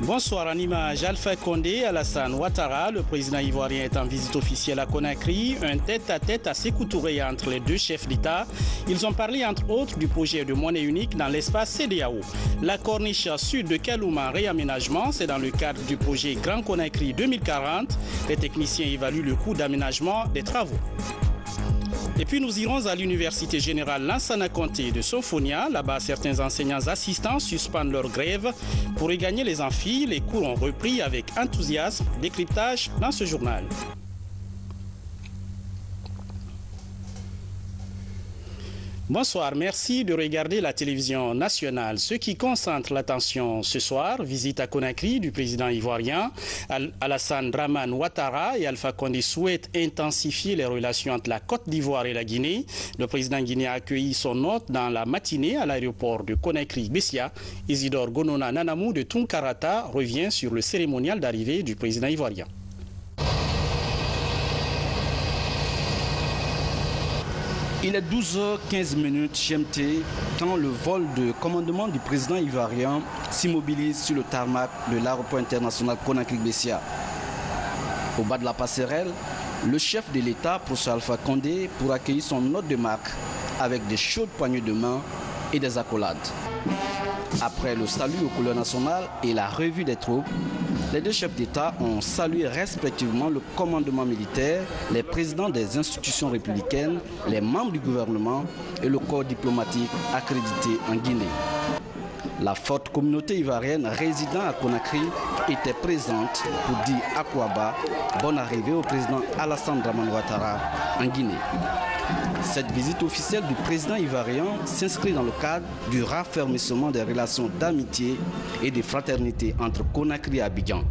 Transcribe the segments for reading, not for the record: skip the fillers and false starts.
Bonsoir, en image, Alpha Condé, Alassane Ouattara, le président ivoirien est en visite officielle à Conakry, un tête-à-tête assez couturé entre les deux chefs d'État. Ils ont parlé entre autres du projet de monnaie unique dans l'espace CEDEAO. La corniche sud de Kalouma réaménagement, c'est dans le cadre du projet Grand Conakry 2040. Les techniciens évaluent le coût d'aménagement des travaux. Et puis nous irons à l'université générale Lansana Conté de Sofonia. Là-bas, certains enseignants assistants suspendent leur grève pour regagner les amphis. Les cours ont repris avec enthousiasme. Décryptage dans ce journal. Bonsoir, merci de regarder la télévision nationale. Ce qui concentre l'attention ce soir, visite à Conakry du président ivoirien Alassane Dramane Ouattara et Alpha Condé souhaitent intensifier les relations entre la Côte d'Ivoire et la Guinée. Le président guinéen a accueilli son hôte dans la matinée à l'aéroport de Conakry-Bessia. Isidore Gonona Nanamou de Tunkarata revient sur le cérémonial d'arrivée du président ivoirien. Il est 12h15 GMT quand le vol de commandement du président ivoirien s'immobilise sur le tarmac de l'aéroport international Conakry-Bessia. Au bas de la passerelle, le chef de l'État procède Alpha Condé pour accueillir son hôte de marque avec des chaudes poignées de main et des accolades. Après le salut aux couleurs nationales et la revue des troupes, les deux chefs d'État ont salué respectivement le commandement militaire, les présidents des institutions républicaines, les membres du gouvernement et le corps diplomatique accrédité en Guinée. La forte communauté ivoirienne résidant à Conakry était présente pour dire à Kouaba bonne arrivée au président Alassane Dramane Ouattara en Guinée. Cette visite officielle du président ivoirien s'inscrit dans le cadre du raffermissement des relations d'amitié et de fraternité entre Conakry et Abidjan.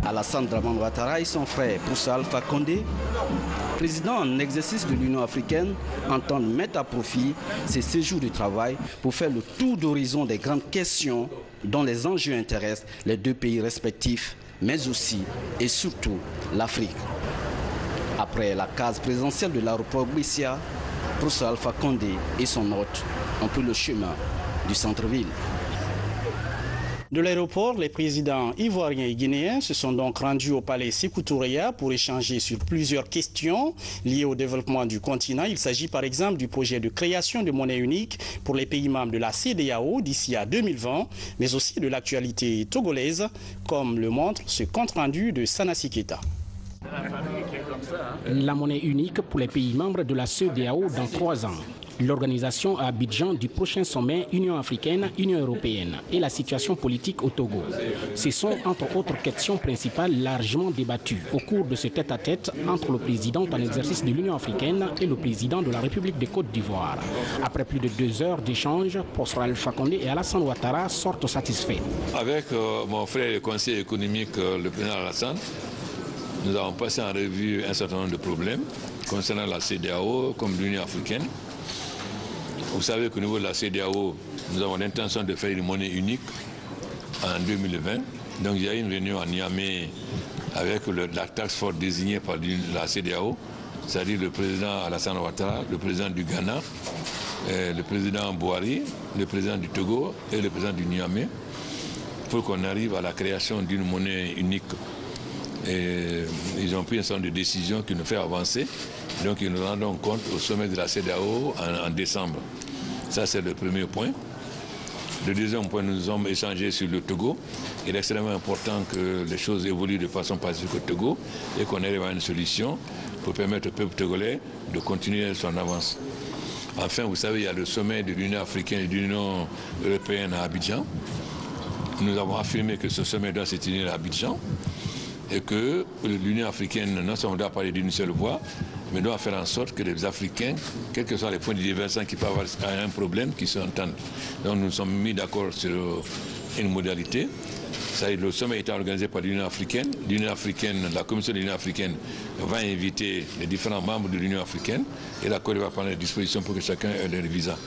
Alassane Dramane Ouattara et son frère Poussa Alpha Condé, président en exercice de l'Union africaine, entendent mettre à profit ces séjours de travail pour faire le tour d'horizon des grandes questions dont les enjeux intéressent les deux pays respectifs, mais aussi et surtout l'Afrique. Après la case présidentielle de l'aéroport Bessia, Poussa Alpha Condé et son hôte ont pris le chemin du centre-ville. De l'aéroport, les présidents ivoiriens et guinéens se sont donc rendus au palais Sékou Touréa pour échanger sur plusieurs questions liées au développement du continent. Il s'agit par exemple du projet de création de monnaie unique pour les pays membres de la CEDEAO d'ici à 2020, mais aussi de l'actualité togolaise, comme le montre ce compte-rendu de Sanassi Keita. La monnaie unique pour les pays membres de la CEDEAO dans 3 ans. L'organisation à Abidjan du prochain sommet Union africaine-Union européenne et la situation politique au Togo. Ce sont entre autres questions principales largement débattues au cours de ce tête-à-tête entre le président en exercice de l'Union africaine et le président de la République de Côte d'Ivoire. Après plus de 2 heures d'échange, Poussa Alpha Condé et Alassane Ouattara sortent satisfaits. Avec mon frère le conseiller économique, le président Alassane, nous avons passé en revue un certain nombre de problèmes concernant la CEDEAO comme l'Union africaine. Vous savez qu'au niveau de la CEDEAO, nous avons l'intention de faire une monnaie unique en 2020. Donc il y a une réunion à Niamey avec la task force désignée par la CEDEAO, c'est-à-dire le président Alassane Ouattara, le président du Ghana, le président Bouhari, le président du Togo et le président du Niamey, pour qu'on arrive à la création d'une monnaie unique. Et ils ont pris un certain nombre de décisions qui nous fait avancer. Donc ils nous rendons compte au sommet de la CEDEAO en décembre. Ça, c'est le premier point. Le deuxième point, nous avons échangé sur le Togo. Il est extrêmement important que les choses évoluent de façon pacifique au Togo et qu'on arrive à une solution pour permettre au peuple togolais de continuer son avance. Enfin, vous savez, il y a le sommet de l'Union africaine et de l'Union européenne à Abidjan. Nous avons affirmé que ce sommet doit se tenir à Abidjan et que l'Union africaine non seulement doit parler d'une seule voix, mais doit faire en sorte que les Africains, quels que soient les points de divergence qui peuvent avoir un problème, qui s'entendent. Donc nous nous sommes mis d'accord sur une modalité. Le sommet est organisé par l'Union africaine. L'Union africaine, la commission de l'Union africaine va inviter les différents membres de l'Union africaine et la Côte d'Ivoire va prendre les dispositions pour que chacun ait leur visa.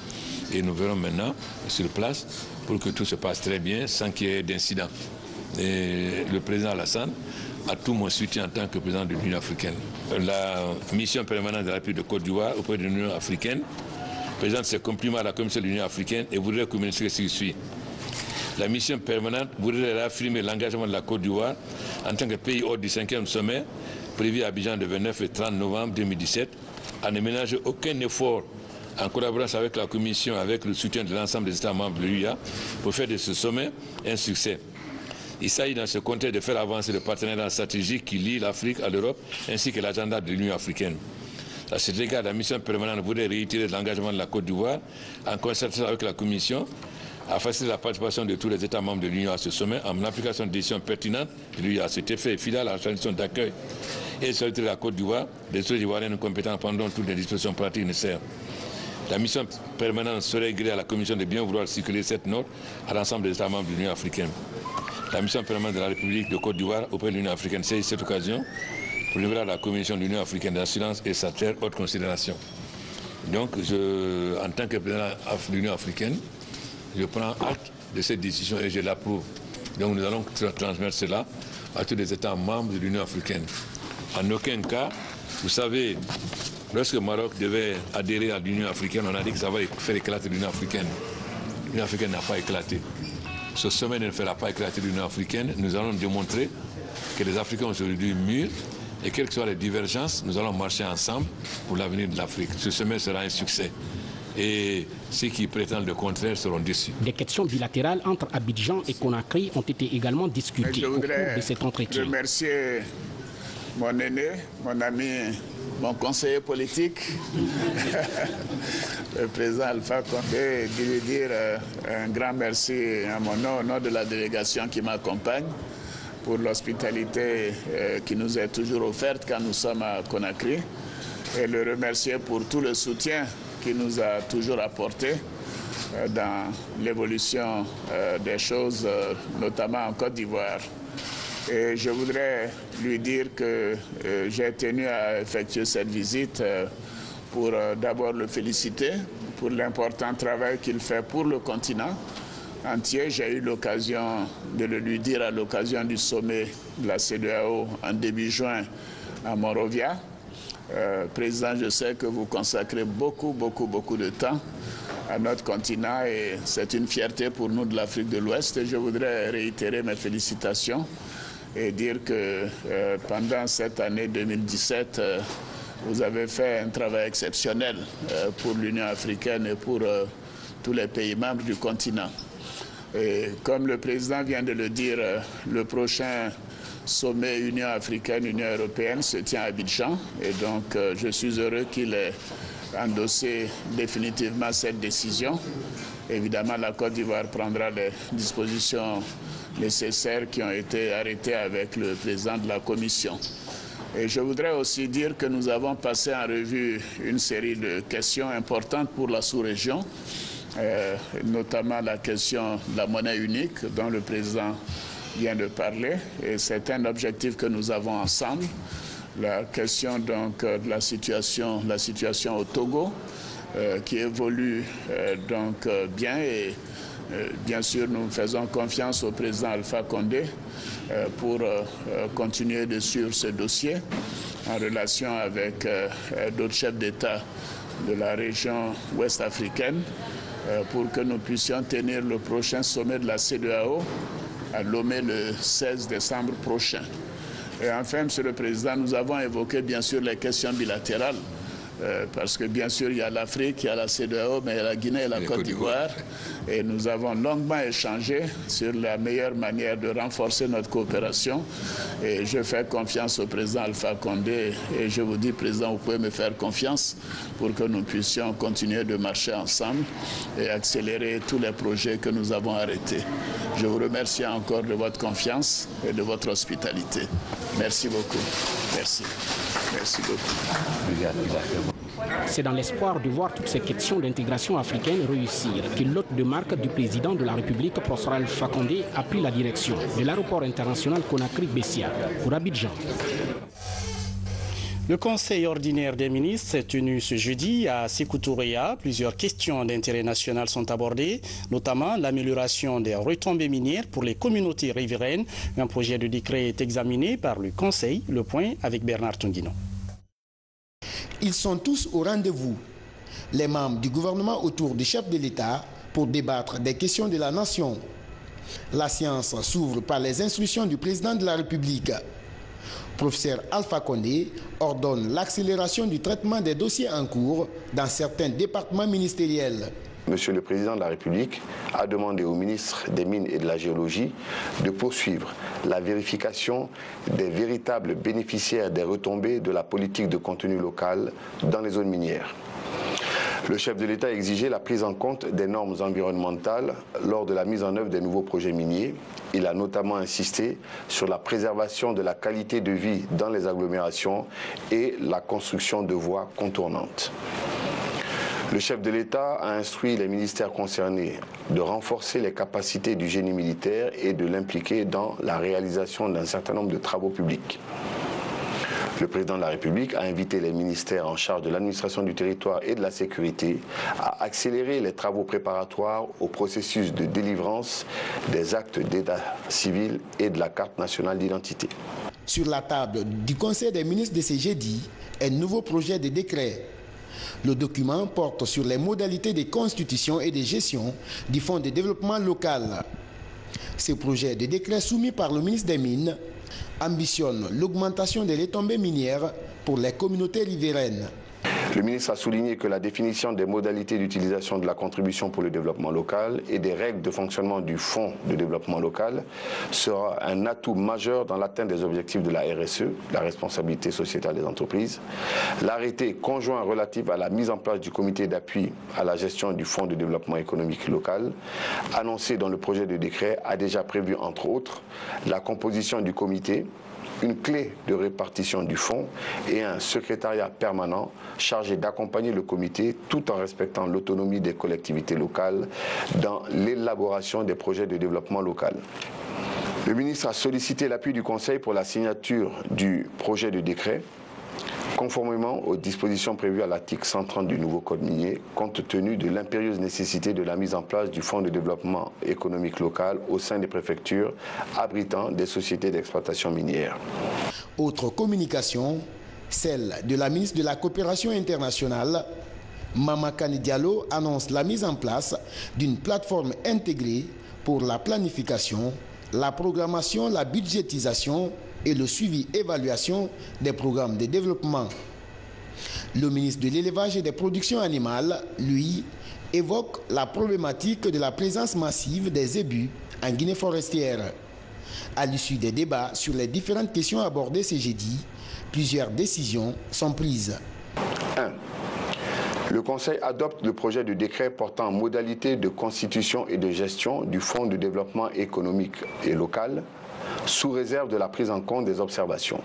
Et nous verrons maintenant sur place pour que tout se passe très bien sans qu'il y ait d'incident. Et le président Alassane a tout mon soutien en tant que président de l'Union africaine. La mission permanente de la République de Côte d'Ivoire auprès de l'Union africaine présente ses compliments à la Commission de l'Union africaine et voudrait communiquer ce qui suit. la mission permanente voudrait réaffirmer l'engagement de la Côte d'Ivoire en tant que pays hôte du 5e sommet prévu à Abidjan le 29 et 30 novembre 2017, à ne ménager aucun effort en collaboration avec la Commission, avec le soutien de l'ensemble des États membres de l'UIA, pour faire de ce sommet un succès. Il s'agit dans ce contexte de faire avancer le partenariat stratégique qui lie l'Afrique à l'Europe, ainsi que l'agenda de l'Union africaine. À cet égard, la mission permanente voudrait réitérer l'engagement de la Côte d'Ivoire en concertation avec la Commission à faciliter la participation de tous les États membres de l'Union à ce sommet en application de décisions pertinentes de l'UIA. À cet effet, fidèle à la tradition d'accueil et de solidarité de la Côte d'Ivoire, les autorités ivoiriennes compétentes prendront toutes les dispositions pratiques nécessaires. La mission permanente serait grée à la Commission de bien vouloir circuler cette note à l'ensemble des États membres de l'Union africaine. La mission permanente de la République de Côte d'Ivoire auprès de l'Union africaine saisit cette occasion pour livrer à la Commission de l'Union africaine d'assurance et sa très haute considération. Donc, en tant que président de l'Union africaine, je prends acte de cette décision et je l'approuve. Donc, nous allons transmettre cela à tous les États membres de l'Union africaine. En aucun cas, vous savez, lorsque le Maroc devait adhérer à l'Union africaine, on a dit que ça va faire éclater l'Union africaine. L'Union africaine n'a pas éclaté. Ce sommet ne fera pas éclater l'Union africaine. Nous allons démontrer que les Africains ont aujourd'hui mûrs et quelles que soient les divergences, nous allons marcher ensemble pour l'avenir de l'Afrique. Ce sommet sera un succès. Et ceux qui prétendent le contraire seront déçus. Des questions bilatérales entre Abidjan et Conakry ont été également discutées au cours de cet entretien. Je voudrais remercier mon aîné, mon ami, mon conseiller politique, le président Alpha Condé, de lui dire un grand merci à mon nom, au nom de la délégation qui m'accompagne, pour l'hospitalité qui nous est toujours offerte quand nous sommes à Conakry, et le remercier pour tout le soutien qu'il nous a toujours apporté dans l'évolution des choses, notamment en Côte d'Ivoire. Et je voudrais lui dire que j'ai tenu à effectuer cette visite pour d'abord le féliciter pour l'important travail qu'il fait pour le continent entier. J'ai eu l'occasion de le lui dire à l'occasion du sommet de la CEDEAO en début juin à Monrovia. Président, je sais que vous consacrez beaucoup de temps à notre continent et c'est une fierté pour nous de l'Afrique de l'Ouest. Et je voudrais réitérer mes félicitations et dire que pendant cette année 2017, vous avez fait un travail exceptionnel pour l'Union africaine et pour tous les pays membres du continent. Et comme le président vient de le dire, le prochain sommet Union africaine-Union européenne se tient à Abidjan. Et donc, je suis heureux qu'il ait endossé définitivement cette décision. Évidemment, la Côte d'Ivoire prendra les dispositions nécessaires qui ont été arrêtées avec le président de la Commission. Et je voudrais aussi dire que nous avons passé en revue une série de questions importantes pour la sous-région, notamment la question de la monnaie unique dont le président vient de parler. Et c'est un objectif que nous avons ensemble. La question donc de la situation au Togo qui évolue donc bien et bien sûr nous faisons confiance au président Alpha Condé pour continuer de suivre ce dossier en relation avec d'autres chefs d'État de la région ouest africaine pour que nous puissions tenir le prochain sommet de la CEDEAO à Lomé le 16 décembre prochain. Et enfin, Monsieur le Président, nous avons évoqué bien sûr les questions bilatérales, parce que bien sûr il y a l'Afrique, il y a la CEDEAO, mais il y a la Guinée et la Côte d'Ivoire. Et nous avons longuement échangé sur la meilleure manière de renforcer notre coopération. Et je fais confiance au président Alpha Condé et je vous dis, Président, vous pouvez me faire confiance pour que nous puissions continuer de marcher ensemble et accélérer tous les projets que nous avons arrêtés. Je vous remercie encore de votre confiance et de votre hospitalité. Merci beaucoup. Merci. Merci beaucoup. C'est dans l'espoir de voir toutes ces questions d'intégration africaine réussir que l'hôte de marque du président de la République, Prosper Alpha Condé, a pris la direction de l'aéroport international Conakry-Bessia pour Abidjan. Le Conseil ordinaire des ministres s'est tenu ce jeudi à Sékou Touréa. Plusieurs questions d'intérêt national sont abordées, notamment l'amélioration des retombées minières pour les communautés riveraines. Un projet de décret est examiné par le Conseil. Le point avec Bernard Tondino. Ils sont tous au rendez-vous. Les membres du gouvernement autour du chef de l'État pour débattre des questions de la nation. La séance s'ouvre par les instructions du président de la République. Professeur Alpha Condé ordonne l'accélération du traitement des dossiers en cours dans certains départements ministériels. Monsieur le Président de la République a demandé au ministre des Mines et de la Géologie de poursuivre la vérification des véritables bénéficiaires des retombées de la politique de contenu local dans les zones minières. Le chef de l'État a exigé la prise en compte des normes environnementales lors de la mise en œuvre des nouveaux projets miniers. Il a notamment insisté sur la préservation de la qualité de vie dans les agglomérations et la construction de voies contournantes. Le chef de l'État a instruit les ministères concernés de renforcer les capacités du génie militaire et de l'impliquer dans la réalisation d'un certain nombre de travaux publics. Le président de la République a invité les ministères en charge de l'administration du territoire et de la sécurité à accélérer les travaux préparatoires au processus de délivrance des actes d'état civil et de la carte nationale d'identité. Sur la table du Conseil des ministres de ce jeudi, un nouveau projet de décret. Le document porte sur les modalités de constitution et de gestion du Fonds de développement local. Ce projet de décret soumis par le ministre des Mines ambitionne l'augmentation des retombées minières pour les communautés riveraines. Le ministre a souligné que la définition des modalités d'utilisation de la contribution pour le développement local et des règles de fonctionnement du Fonds de développement local sera un atout majeur dans l'atteinte des objectifs de la RSE, la responsabilité sociétale des entreprises. L'arrêté conjoint relatif à la mise en place du comité d'appui à la gestion du Fonds de développement économique local, annoncé dans le projet de décret, a déjà prévu entre autres la composition du comité, une clé de répartition du fonds et un secrétariat permanent chargé d'accompagner le comité tout en respectant l'autonomie des collectivités locales dans l'élaboration des projets de développement local. Le ministre a sollicité l'appui du Conseil pour la signature du projet de décret conformément aux dispositions prévues à l'article 130 du nouveau code minier, compte tenu de l'impérieuse nécessité de la mise en place du Fonds de développement économique local au sein des préfectures abritant des sociétés d'exploitation minière. Autre communication, celle de la ministre de la Coopération internationale. Mamakane Diallo annonce la mise en place d'une plateforme intégrée pour la planification, la programmation, la budgétisation et le suivi-évaluation des programmes de développement. Le ministre de l'Élevage et des Productions animales, lui, évoque la problématique de la présence massive des zébus en Guinée forestière. À l'issue des débats sur les différentes questions abordées ce jeudi, plusieurs décisions sont prises. 1. Le Conseil adopte le projet de décret portant modalités de constitution et de gestion du Fonds de développement économique et local, sous réserve de la prise en compte des observations.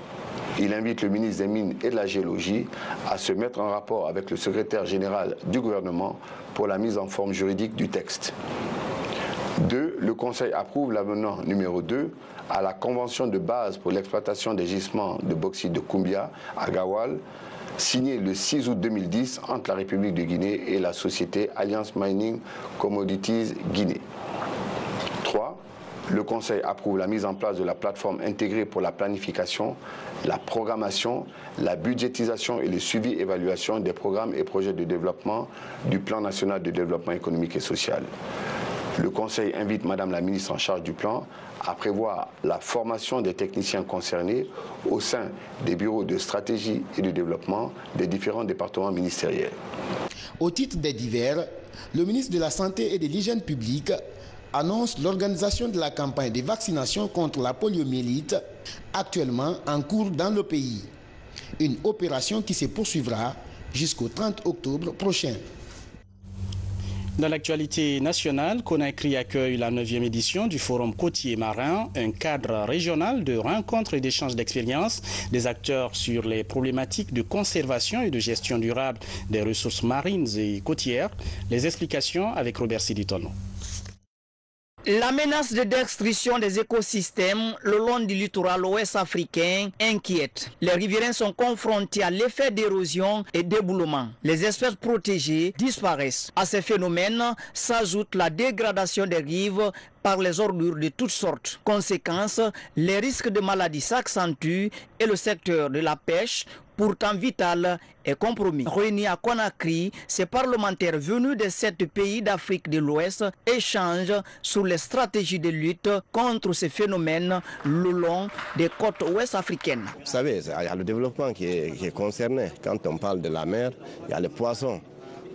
Il invite le ministre des Mines et de la Géologie à se mettre en rapport avec le secrétaire général du gouvernement pour la mise en forme juridique du texte. 2. Le Conseil approuve l'avenant numéro 2 à la Convention de base pour l'exploitation des gisements de bauxite de Koumbia à Gawal, signé le 6 août 2010 entre la République de Guinée et la société Alliance Mining Commodities Guinée. 3. Le Conseil approuve la mise en place de la plateforme intégrée pour la planification, la programmation, la budgétisation et le suivi-évaluation des programmes et projets de développement du Plan national de développement économique et social. Le Conseil invite Madame la ministre en charge du plan à prévoir la formation des techniciens concernés au sein des bureaux de stratégie et de développement des différents départements ministériels. Au titre des divers, le ministre de la Santé et de l'Hygiène publique annonce l'organisation de la campagne de vaccination contre la poliomyélite actuellement en cours dans le pays. Une opération qui se poursuivra jusqu'au 30 octobre prochain. Dans l'actualité nationale, Conakry accueille la 9e édition du Forum côtier marin, un cadre régional de rencontres et d'échanges d'expériences des acteurs sur les problématiques de conservation et de gestion durable des ressources marines et côtières. Les explications avec Robert Siditono. La menace de destruction des écosystèmes le long du littoral ouest africain inquiète. Les riverains sont confrontés à l'effet d'érosion et d'éboulement. Les espèces protégées disparaissent. À ces phénomènes s'ajoute la dégradation des rives par les ordures de toutes sortes. Conséquence, les risques de maladies s'accentuent et le secteur de la pêche pourtant vital, est compromis. Réunis à Conakry, ces parlementaires venus de 7 pays d'Afrique de l'Ouest échangent sur les stratégies de lutte contre ces phénomènes le long des côtes ouest africaines. Vous savez, il y a le développement qui est concerné. Quand on parle de la mer, il y a les poissons.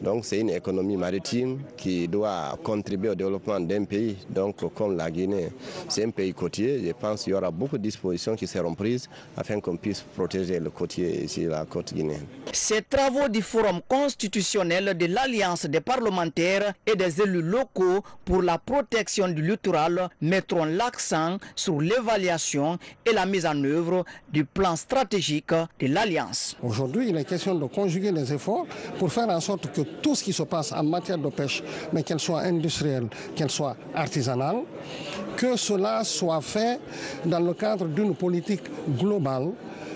Donc c'est une économie maritime qui doit contribuer au développement d'un pays. Donc comme la Guinée, c'est un pays côtier, je pense qu'il y aura beaucoup de dispositions qui seront prises afin qu'on puisse protéger le côtier ici, la côte guinéenne. Ces travaux du Forum constitutionnel de l'Alliance des parlementaires et des élus locaux pour la protection du littoral mettront l'accent sur l'évaluation et la mise en œuvre du plan stratégique de l'Alliance. Aujourd'hui, il est question de conjuguer les efforts pour faire en sorte que tout ce qui se passe en matière de pêche, mais qu'elle soit industrielle, qu'elle soit artisanale, que cela soit fait dans le cadre d'une politique globale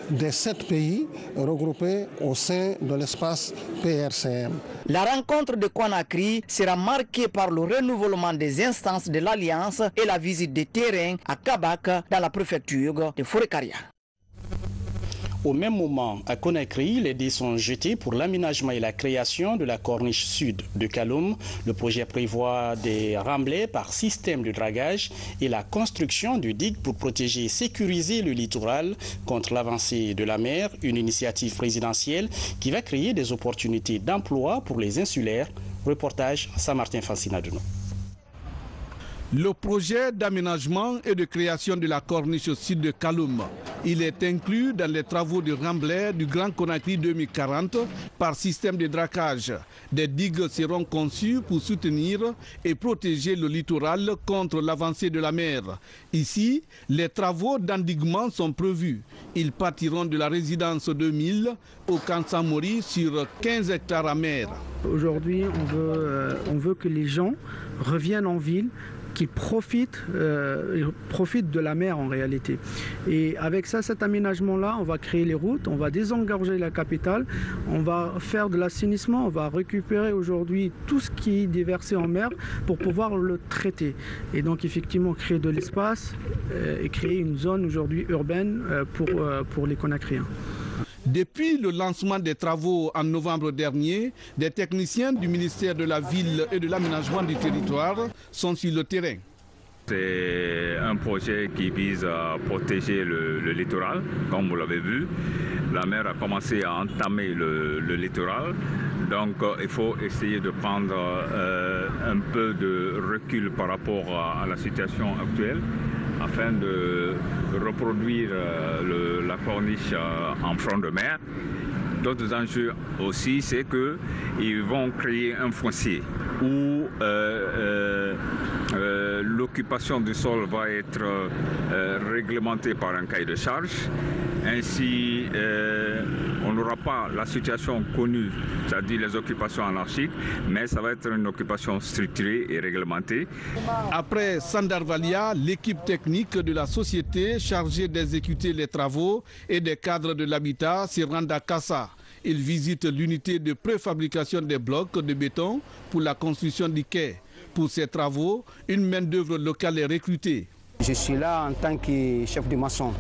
des 7 pays regroupés au sein de l'espace PRCM. La rencontre de Conakry sera marquée par le renouvellement des instances de l'Alliance et la visite des terrains à Kabak dans la préfecture de Forécaria. Au même moment, à Conakry, les dés sont jetés pour l'aménagement et la création de la corniche sud de Kaloum. Le projet prévoit des remblais par système de dragage et la construction de digues pour protéger et sécuriser le littoral contre l'avancée de la mer, une initiative présidentielle qui va créer des opportunités d'emploi pour les insulaires. Reportage Saint-Martin Fascinadouno. Le projet d'aménagement et de création de la corniche au sud de Kaloum. Il est inclus dans les travaux de remblai du Grand Conakry 2040 par système de dragage. Des digues seront conçues pour soutenir et protéger le littoral contre l'avancée de la mer. Ici, les travaux d'endiguement sont prévus. Ils partiront de la résidence 2000 au Kansamori sur 15 hectares à mer. Aujourd'hui, on veut que les gens reviennent en ville, qui profitent de la mer en réalité. Et avec ça, cet aménagement-là, on va créer les routes, on va désengorger la capitale, on va faire de l'assainissement, on va récupérer aujourd'hui tout ce qui est déversé en mer pour pouvoir le traiter. Et donc effectivement créer de l'espace et créer une zone aujourd'hui urbaine pour les Conakriens. Depuis le lancement des travaux en novembre dernier, des techniciens du ministère de la Ville et de l'Aménagement du territoire sont sur le terrain. C'est un projet qui vise à protéger le littoral, comme vous l'avez vu. La mer a commencé à entamer le littoral, donc il faut essayer de prendre un peu de recul par rapport à la situation actuelle, afin de reproduire la corniche en front de mer. D'autres enjeux aussi, c'est qu'ils vont créer un foncier où l'occupation du sol va être réglementée par un cahier de charge. Ainsi, on n'aura pas la situation connue, c'est-à-dire les occupations anarchiques, mais ça va être une occupation structurée et réglementée. Après Sandarvalia, l'équipe technique de la société chargée d'exécuter les travaux et des cadres de l'habitat se rend à Kassa. Ils visitent l'unité de préfabrication des blocs de béton pour la construction du quai. Pour ces travaux, une main-d'œuvre locale est recrutée. Je suis là en tant que chef de maçon.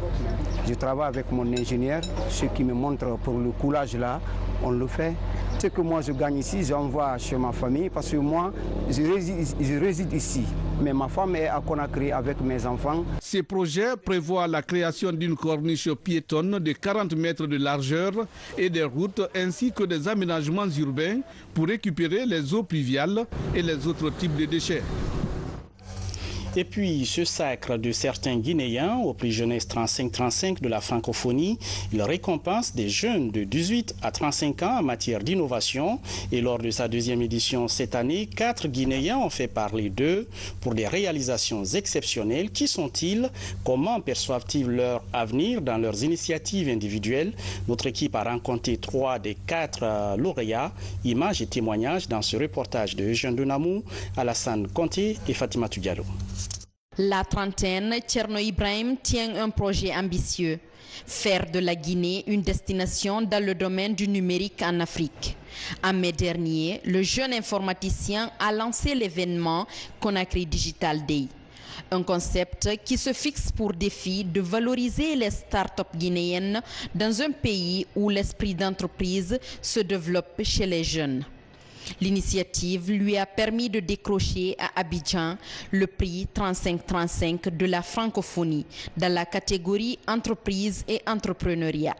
Je travaille avec mon ingénieur. Ce qui me montre pour le coulage là, on le fait. Ce que moi je gagne ici, j'envoie chez ma famille parce que moi, je réside ici. Mais ma femme est à Conakry avec mes enfants. Ces projets prévoient la création d'une corniche piétonne de 40 mètres de largeur et des routes ainsi que des aménagements urbains pour récupérer les eaux pluviales et les autres types de déchets. Et puis, ce sacre de certains Guinéens au prix jeunesse 35-35 de la francophonie, il récompense des jeunes de 18 à 35 ans en matière d'innovation. Et lors de sa deuxième édition cette année, 4 Guinéens ont fait parler d'eux pour des réalisations exceptionnelles. Qui sont-ils? Comment perçoivent-ils leur avenir dans leurs initiatives individuelles? Notre équipe a rencontré 3 des 4 lauréats. Images et témoignages dans ce reportage de Eugène Denamou, Alassane Conté et Fatima Diallo. La trentaine, Tcherno Ibrahim tient un projet ambitieux, faire de la Guinée une destination dans le domaine du numérique en Afrique. En mai dernier, le jeune informaticien a lancé l'événement Conakry Digital Day. Un concept qui se fixe pour défi de valoriser les start-up guinéennes dans un pays où l'esprit d'entreprise se développe chez les jeunes. L'initiative lui a permis de décrocher à Abidjan le prix 35-35 de la francophonie dans la catégorie entreprise et entrepreneuriat.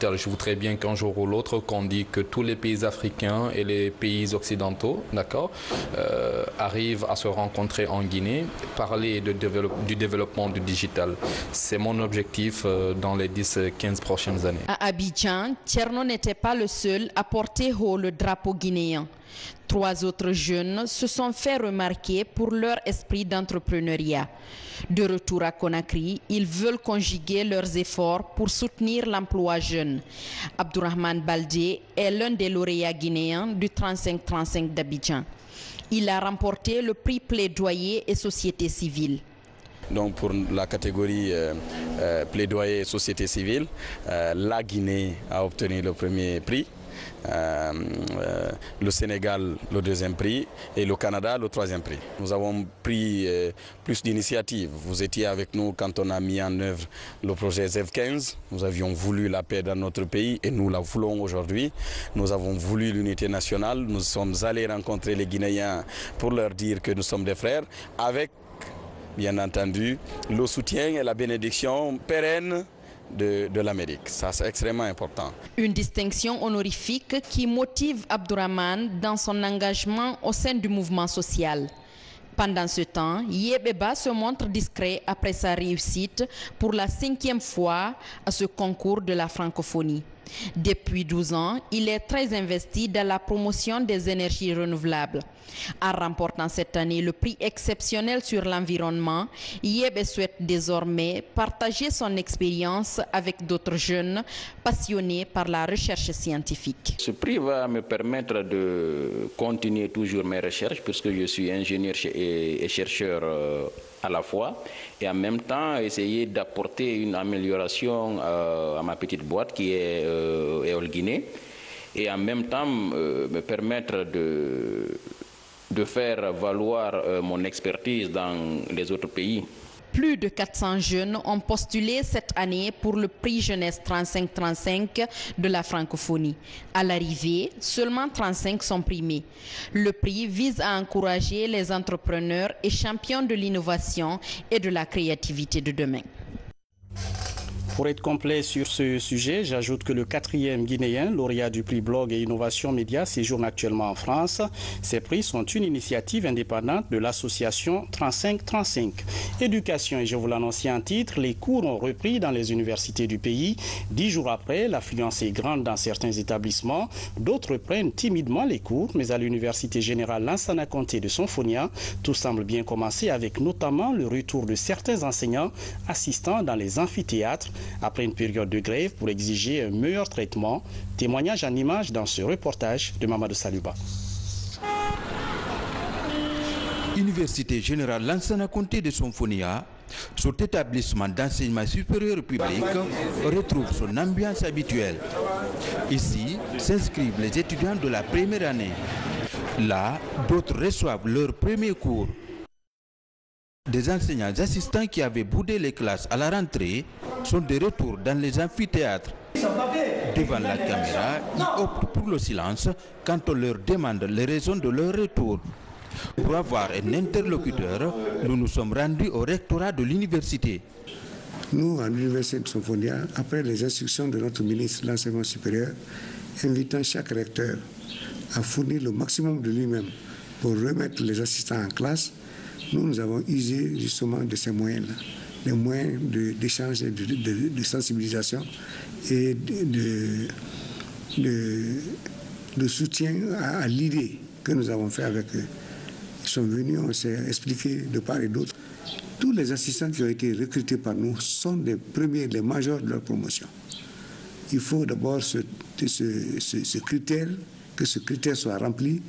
Je voudrais bien qu'un jour ou l'autre qu'on dise que tous les pays africains et les pays occidentaux, d'accord, arrivent à se rencontrer en Guinée, parler du développement du digital. C'est mon objectif dans les 10-15 prochaines années. À Abidjan, Thierno n'était pas le seul à porter haut le drapeau guinéen. 3 autres jeunes se sont fait remarquer pour leur esprit d'entrepreneuriat. De retour à Conakry, ils veulent conjuguer leurs efforts pour soutenir l'emploi jeune. Abdourahmane Baldé est l'un des lauréats guinéens du 35-35 d'Abidjan. Il a remporté le prix plaidoyer et société civile. Donc pour la catégorie plaidoyer et société civile, la Guinée a obtenu le premier prix. Le Sénégal le 2e prix et le Canada le 3e prix. Nous avons pris plus d'initiatives. Vous étiez avec nous quand on a mis en œuvre le projet ZEV 15. Nous avions voulu la paix dans notre pays et nous la voulons aujourd'hui. Nous avons voulu l'unité nationale. Nous sommes allés rencontrer les Guinéens pour leur dire que nous sommes des frères avec, bien entendu, le soutien et la bénédiction pérenne de l'Amérique. Ça, c'est extrêmement important. Une distinction honorifique qui motive Abdourahmane dans son engagement au sein du mouvement social. Pendant ce temps, Yebeba se montre discret après sa réussite pour la 5e fois à ce concours de la francophonie. Depuis 12 ans, il est très investi dans la promotion des énergies renouvelables. En remportant cette année le prix exceptionnel sur l'environnement, Yebé souhaite désormais partager son expérience avec d'autres jeunes passionnés par la recherche scientifique. Ce prix va me permettre de continuer toujours mes recherches puisque je suis ingénieur et chercheur à la fois et en même temps essayer d'apporter une amélioration à ma petite boîte qui est Eol Guinée et en même temps me permettre de faire valoir mon expertise dans les autres pays. Plus de 400 jeunes ont postulé cette année pour le prix Jeunesse 35-35 de la francophonie. À l'arrivée, seulement 35 sont primés. Le prix vise à encourager les entrepreneurs et champions de l'innovation et de la créativité de demain. Pour être complet sur ce sujet, j'ajoute que le 4e Guinéen, lauréat du prix Blog et Innovation Média, séjourne actuellement en France. Ces prix sont une initiative indépendante de l'association 35-35. Éducation, et je vous l'annonçais en titre, les cours ont repris dans les universités du pays. 10 jours après, l'affluence est grande dans certains établissements. D'autres prennent timidement les cours, mais à l'Université générale Lansana Conté de Sonfonia, tout semble bien commencer avec notamment le retour de certains enseignants assistants dans les amphithéâtres après une période de grève pour exiger un meilleur traitement. Témoignage en images dans ce reportage de Mamadou Saluba. Université générale Lansana Conté de Sonfonia, cet établissement d'enseignement supérieur public retrouve son ambiance habituelle. Ici s'inscrivent les étudiants de la première année. Là, d'autres reçoivent leur premier cours. Des enseignants assistants qui avaient boudé les classes à la rentrée sont de retour dans les amphithéâtres. Devant la caméra, ils optent pour le silence quand on leur demande les raisons de leur retour. Pour avoir un interlocuteur, nous nous sommes rendus au rectorat de l'université. Nous, à l'université de Sonfonia, après les instructions de notre ministre de l'Enseignement supérieur, invitant chaque recteur à fournir le maximum de lui-même pour remettre les assistants en classe, nous avons usé justement de ces moyens-là, les moyens d'échange et de sensibilisation et de soutien à l'idée que nous avons fait avec eux. Ils sont venus, on s'est expliqué de part et d'autre. Tous les assistants qui ont été recrutés par nous sont des premiers, les majors de leur promotion. Il faut d'abord que ce critère soit rempli.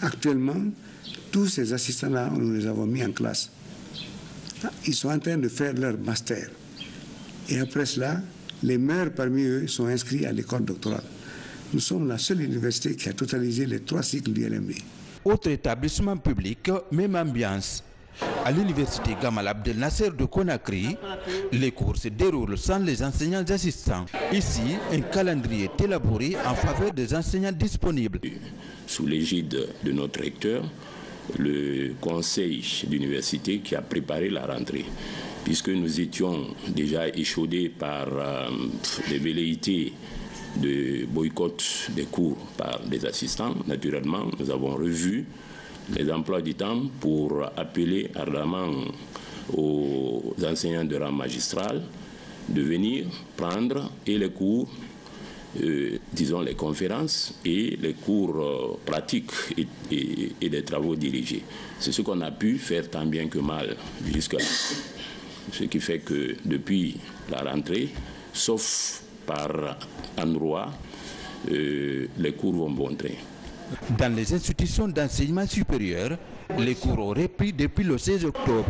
Actuellement, tous ces assistants-là, nous les avons mis en classe. Ils sont en train de faire leur master. Et après cela, les meilleurs parmi eux sont inscrits à l'école doctorale. Nous sommes la seule université qui a totalisé les 3 cycles du LMD. Autre établissement public, même ambiance. À l'université Gamal Abdel Nasser de Conakry, les cours se déroulent sans les enseignants assistants. Ici, un calendrier est élaboré en faveur des enseignants disponibles. Sous l'égide de notre recteur, le conseil d'université qui a préparé la rentrée, puisque nous étions déjà échaudés par des velléités de boycott des cours par des assistants. Naturellement, nous avons revu les emplois du temps pour appeler ardemment aux enseignants de rang magistral de venir prendre et les cours, disons les conférences et les cours pratiques et des travaux dirigés. C'est ce qu'on a pu faire tant bien que mal jusqu'à ce qui fait que depuis la rentrée, sauf par endroits, les cours vont bon train. Dans les institutions d'enseignement supérieur, les cours ont repris depuis le 16 octobre.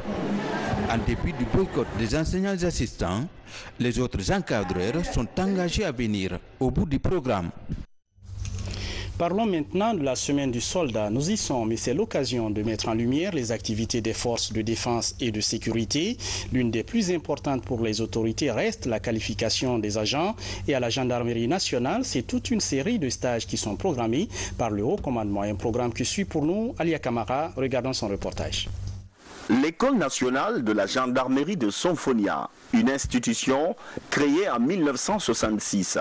En dépit du boycott des enseignants assistants, les autres encadreurs sont engagés à venir au bout du programme. Parlons maintenant de la semaine du soldat. Nous y sommes, mais c'est l'occasion de mettre en lumière les activités des forces de défense et de sécurité. L'une des plus importantes pour les autorités reste la qualification des agents. Et à la gendarmerie nationale, c'est toute une série de stages qui sont programmés par le haut commandement. Un programme qui suit pour nous Alia Kamara. Regardons son reportage. L'école nationale de la gendarmerie de Sonfonia, une institution créée en 1966.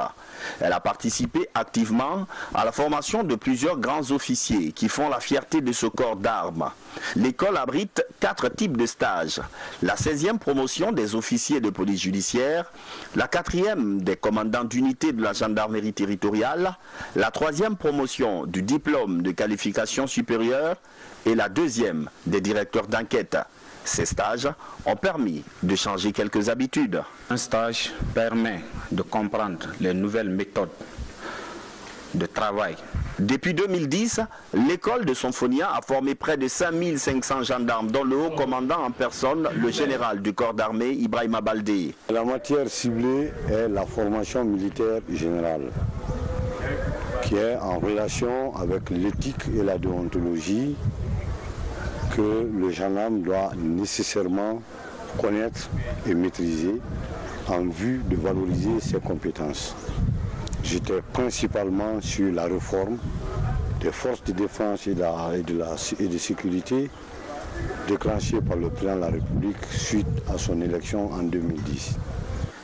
Elle a participé activement à la formation de plusieurs grands officiers qui font la fierté de ce corps d'armes. L'école abrite 4 types de stages. La 16e promotion des officiers de police judiciaire, la 4e des commandants d'unité de la gendarmerie territoriale, la 3e promotion du diplôme de qualification supérieure et la 2e des directeurs d'enquête. Ces stages ont permis de changer quelques habitudes. Un stage permet de comprendre les nouvelles méthodes de travail. Depuis 2010, l'école de Sonfonia a formé près de 5500 gendarmes, dont le haut commandant en personne, le général du corps d'armée, Ibrahima Baldé. La matière ciblée est la formation militaire générale, qui est en relation avec l'éthique et la déontologie que le gendarme doit nécessairement connaître et maîtriser en vue de valoriser ses compétences. J'étais principalement sur la réforme des forces de défense et de sécurité déclenchée par le président de la République suite à son élection en 2010.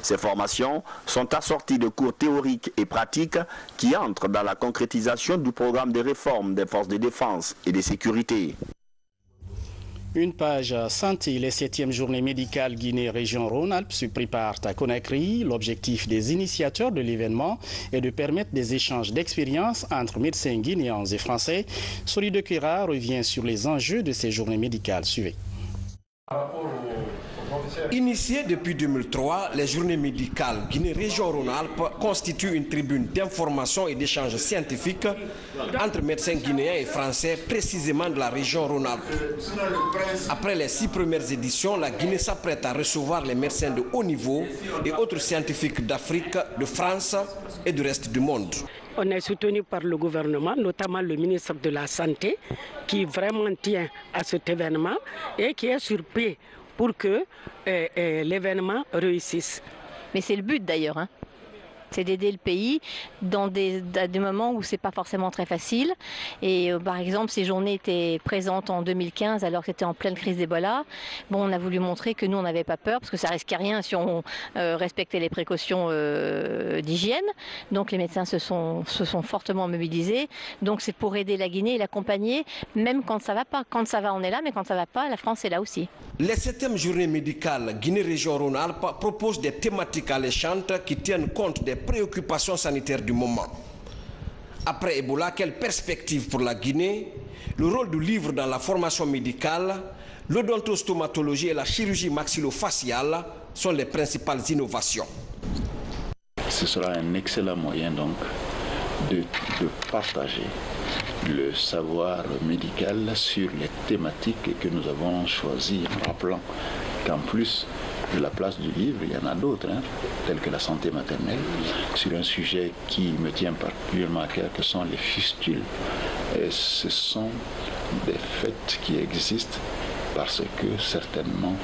Ces formations sont assorties de cours théoriques et pratiques qui entrent dans la concrétisation du programme de réforme des forces de défense et de sécurité. Une page santé, les 7e journées médicales Guinée Région Rhône-Alpes se préparent à Conakry. L'objectif des initiateurs de l'événement est de permettre des échanges d'expériences entre médecins guinéens et français. Solide Kira revient sur les enjeux de ces journées médicales. Suivez. Initiées depuis 2003, les journées médicales Guinée-Région-Rhône-Alpes constituent une tribune d'information et d'échanges scientifiques entre médecins guinéens et français, précisément de la région Rhône-Alpes. Après les 6 premières éditions, la Guinée s'apprête à recevoir les médecins de haut niveau et autres scientifiques d'Afrique, de France et du reste du monde. On est soutenu par le gouvernement, notamment le ministre de la Santé, qui vraiment tient à cet événement et qui est sur pied pour que l'événement réussisse. Mais c'est le but d'ailleurs, hein. C'est d'aider le pays dans des moments où c'est pas forcément très facile. Et par exemple, ces journées étaient présentes en 2015 alors que c'était en pleine crise d'Ebola. Bon, on a voulu montrer que nous, on n'avait pas peur parce que ça risquait rien si on respectait les précautions d'hygiène. Donc les médecins se sont fortement mobilisés. Donc c'est pour aider la Guinée et l'accompagner, même quand ça va pas. Quand ça va, on est là, mais quand ça va pas, la France est là aussi. Les 7e journées médicales Guinée-Région-Rhône-Alpes proposent des thématiques alléchantes qui tiennent compte des préoccupations sanitaires du moment. Après Ebola, quelle perspective pour la Guinée? Le rôle du livre dans la formation médicale, l'odontostomatologie et la chirurgie maxillofaciale sont les principales innovations. Ce sera un excellent moyen donc de partager le savoir médical sur les thématiques que nous avons choisies, en rappelant qu'en plus de la place du livre, il y en a d'autres, telles que la santé maternelle, sur un sujet qui me tient particulièrement à cœur, que sont les fistules. Et ce sont des faits qui existent parce que certainement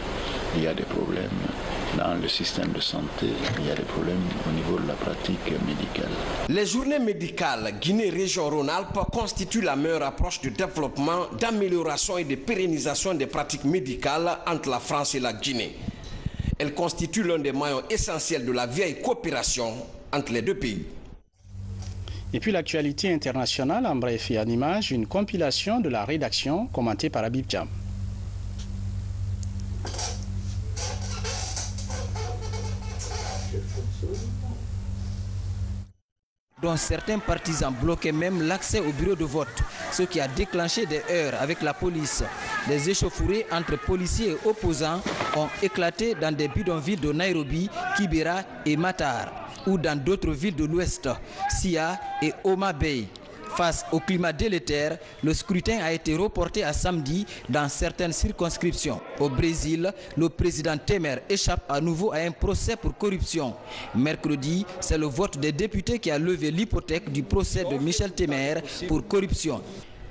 il y a des problèmes dans le système de santé, il y a des problèmes au niveau de la pratique médicale. Les journées médicales Guinée-Région-Rhône-Alpes constituent la meilleure approche de développement, d'amélioration et de pérennisation des pratiques médicales entre la France et la Guinée. Elles constituent l'un des maillons essentiels de la vieille coopération entre les deux pays. Et puis l'actualité internationale en bref et en images, une compilation de la rédaction commentée par Habib Jam. Dont certains partisans bloquaient même l'accès au bureau de vote, ce qui a déclenché des heurts avec la police. Des échauffourées entre policiers et opposants ont éclaté dans des bidonvilles de Nairobi, Kibera et Matar, ou dans d'autres villes de l'Ouest, Sia et Homa Bay. Face au climat délétère, le scrutin a été reporté à samedi dans certaines circonscriptions. Au Brésil, le président Temer échappe à nouveau à un procès pour corruption. Mercredi, c'est le vote des députés qui a levé l'hypothèque du procès de Michel Temer pour corruption.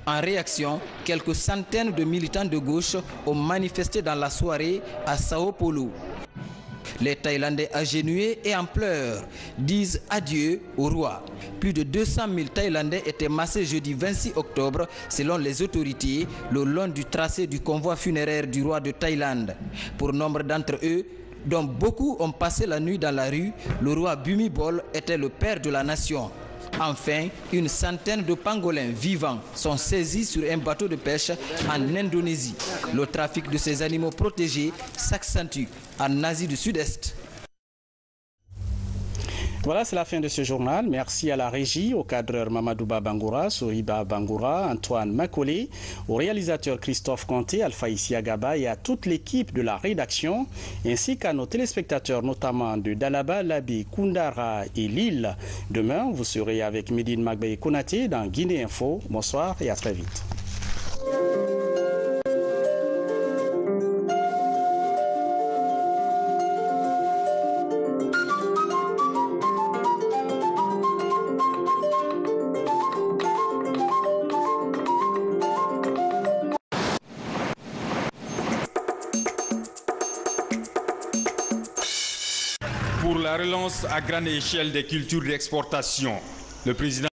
En réaction, quelques centaines de militants de gauche ont manifesté dans la soirée à Sao Paulo. Les Thaïlandais agenouillés et en pleurs disent adieu au roi. Plus de 200 000 Thaïlandais étaient massés jeudi 26 octobre, selon les autorités, le long du tracé du convoi funéraire du roi de Thaïlande. Pour nombre d'entre eux, dont beaucoup ont passé la nuit dans la rue, le roi Bhumibol était le père de la nation. Enfin, une centaine de pangolins vivants sont saisis sur un bateau de pêche en Indonésie. Le trafic de ces animaux protégés s'accentue en Asie du Sud-Est. Voilà, c'est la fin de ce journal. Merci à la régie, au cadreur Mamadouba Bangoura, Soriba Bangoura, Antoine Makolé, au réalisateur Christophe Conté, Alpha Issiagaba et à toute l'équipe de la rédaction, ainsi qu'à nos téléspectateurs, notamment de Dalaba, Labi, Koundara et Lille. Demain, vous serez avec Medine Magbaye Konaté dans Guinée Info. Bonsoir et à très vite. Pour la relance à grande échelle des cultures d'exportation, le président